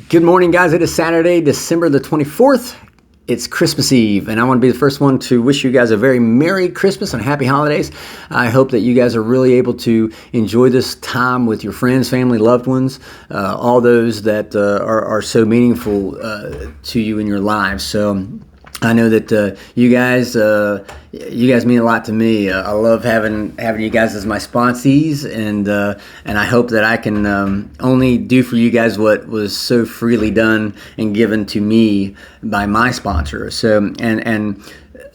Good morning, guys. It is Saturday, December the 24th. It's Christmas Eve, and I want to be the first one to wish you guys a very Merry Christmas and Happy Holidays. I hope that you guys are really able to enjoy this time with your friends, family, loved ones, all those that are so meaningful to you in your lives. So I know that you guys mean a lot to me. I love having you guys as my sponsees, and I hope that I can only do for you guys what was so freely done and given to me by my sponsor. So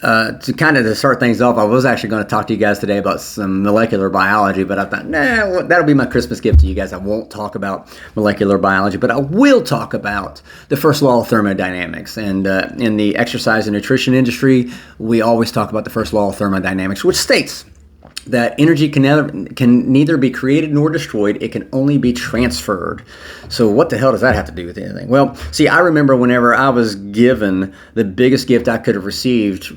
to start things off, I was actually going to talk to you guys today about some molecular biology, but I thought, nah, that'll be my Christmas gift to you guys. I won't talk about molecular biology, but I will talk about the first law of thermodynamics. And in the exercise and nutrition industry, we always talk about the first law of thermodynamics, which states that energy can neither be created nor destroyed. It can only be transferred. So what the hell does that have to do with anything? Well, see, I remember whenever I was given the biggest gift I could have received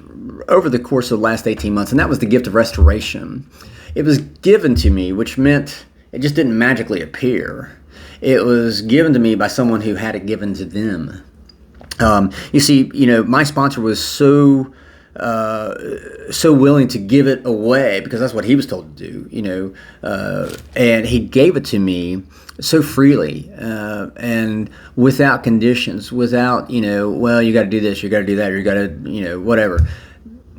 over the course of the last 18 months, and that was the gift of restoration. It was given to me, which meant it just didn't magically appear. It was given to me by someone who had it given to them. You see, my sponsor was so willing to give it away because that's what he was told to do, and he gave it to me so freely and without conditions, without, well, you got to do this, you got to do that, you got to, whatever.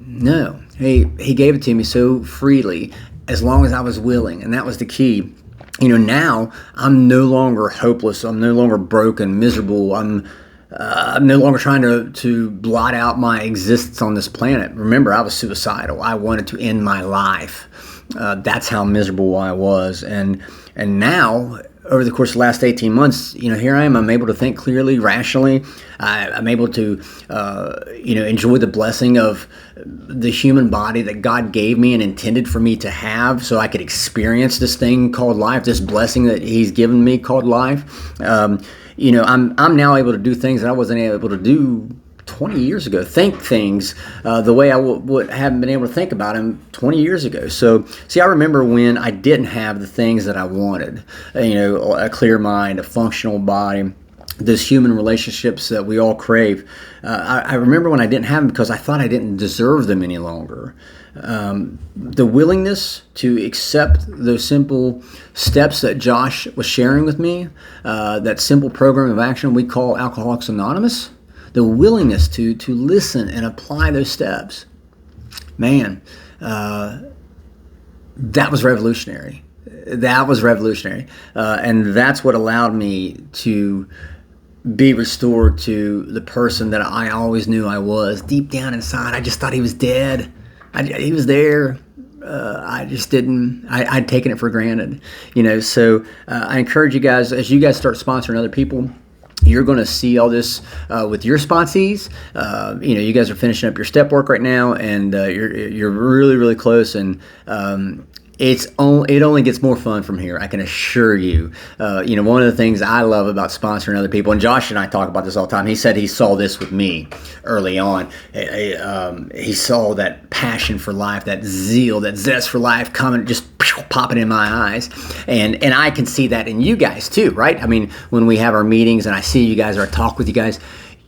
No, he gave it to me so freely as long as I was willing, and that was the key. Now I'm no longer hopeless. I'm no longer broken, miserable. I'm no longer trying to blot out my existence on this planet. Remember, I was suicidal. I wanted to end my life. That's how miserable I was. And now, over the course of the last 18 months, here I am. I'm able to think clearly, rationally. I'm able to, enjoy the blessing of the human body that God gave me and intended for me to have, so I could experience this thing called life, this blessing that He's given me called life. I'm now able to do things that I wasn't able to do 20 years ago, think things the way I would haven't been able to think about them 20 years ago. So, see, I remember when I didn't have the things that I wanted, a clear mind, a functional body, those human relationships that we all crave. I remember when I didn't have them because I thought I didn't deserve them any longer. The willingness to accept those simple steps that Josh was sharing with me, that simple program of action we call Alcoholics Anonymous, the willingness to listen and apply those steps, man, that was revolutionary. That was revolutionary. And that's what allowed me to be restored to the person that I always knew I was. Deep down inside, I just thought he was dead. He was there. I just didn't. I'd taken it for granted, So I encourage you guys, as you guys start sponsoring other people, you're going to see all this with your sponsees. You guys are finishing up your step work right now, and you're really, really close. And it only gets more fun from here, I can assure you. One of the things I love about sponsoring other people, and Josh and I talk about this all the time, he said he saw this with me early on. He saw that passion for life, that zeal, that zest for life coming, just popping in my eyes. And I can see that in you guys too, right? I mean, when we have our meetings and I see you guys or I talk with you guys,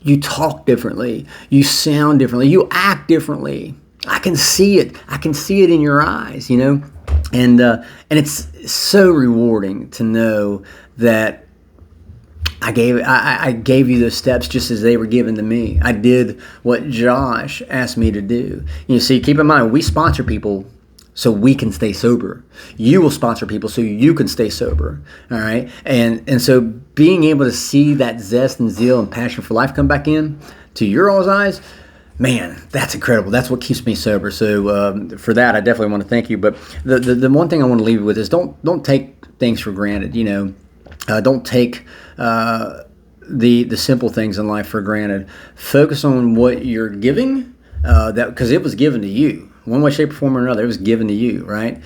you talk differently, you sound differently, you act differently. I can see it. I can see it in your eyes, And it's so rewarding to know that I gave you those steps just as they were given to me. I did what Josh asked me to do. See, keep in mind, we sponsor people so we can stay sober. You will sponsor people so you can stay sober. All right? And so being able to see that zest and zeal and passion for life come back in to your all's eyes, man, that's incredible. That's what keeps me sober. So for that, I definitely want to thank you. But the one thing I want to leave you with is don't take things for granted. Don't take the simple things in life for granted. Focus on what you're giving, because it was given to you. One way, shape, or form or another, it was given to you, right?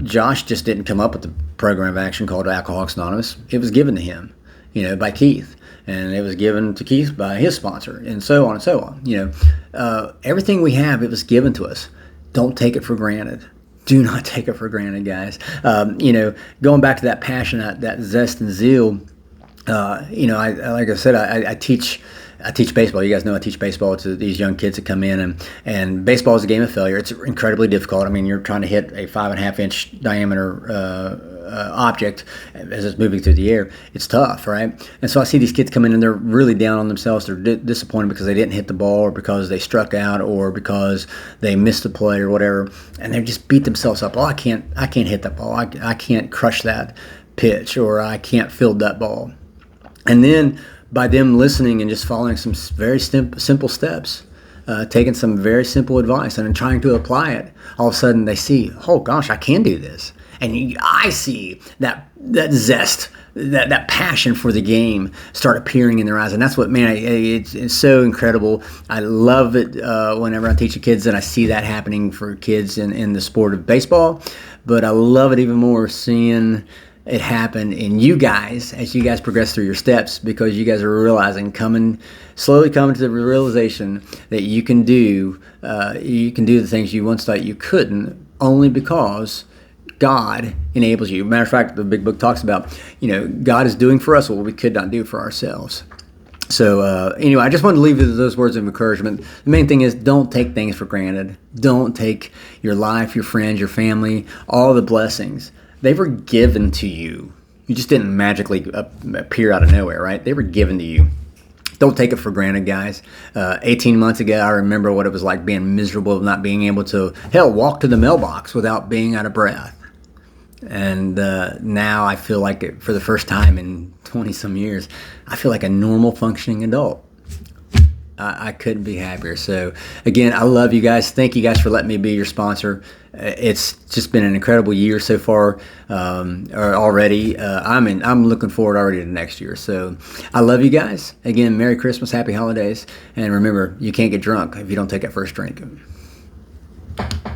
Josh just didn't come up with the program of action called Alcoholics Anonymous. It was given to him, by Keith. And it was given to Keith by his sponsor, and so on and so on. Everything we have, it was given to us. Don't take it for granted. Do not take it for granted, guys. Going back to that passion, that zest and zeal, Like I said, I teach baseball. You guys know I teach baseball to these young kids that come in, and baseball is a game of failure. It's incredibly difficult. I mean, you're trying to hit a 5.5 inch diameter object as it's moving through the air. It's tough, right? And so I see these kids come in and they're really down on themselves. They're disappointed because they didn't hit the ball, or because they struck out, or because they missed a play or whatever, and they just beat themselves up. Oh, I can't hit that ball. I can't crush that pitch, or I can't field that ball. And then by them listening and just following some very simple steps, taking some very simple advice and then trying to apply it, all of a sudden they see, oh gosh, I can do this. And I see that zest, that passion for the game start appearing in their eyes. And that's what, man, it's so incredible. I love it whenever I teach the kids, and I see that happening for kids in the sport of baseball. But I love it even more seeing it happen in you guys as you guys progress through your steps, because you guys are realizing, slowly coming to the realization that you can do the things you once thought you couldn't, only because God enables you. Matter of fact, the big book talks about, God is doing for us what we could not do for ourselves. So anyway, I just wanted to leave you with those words of encouragement. The main thing is, don't take things for granted. Don't take your life, your friends, your family, all the blessings. They were given to you. You just didn't magically appear out of nowhere, right? They were given to you. Don't take it for granted, guys. 18 months ago, I remember what it was like being miserable of not being able to, walk to the mailbox without being out of breath. And now I feel like, for the first time in 20-some years, I feel like a normal functioning adult. I couldn't be happier. So again, I love you guys. Thank you guys for letting me be your sponsor. It's just been an incredible year so far already. I'm looking forward already to next year. So I love you guys. Again, Merry Christmas, Happy Holidays. And remember, you can't get drunk if you don't take that first drink.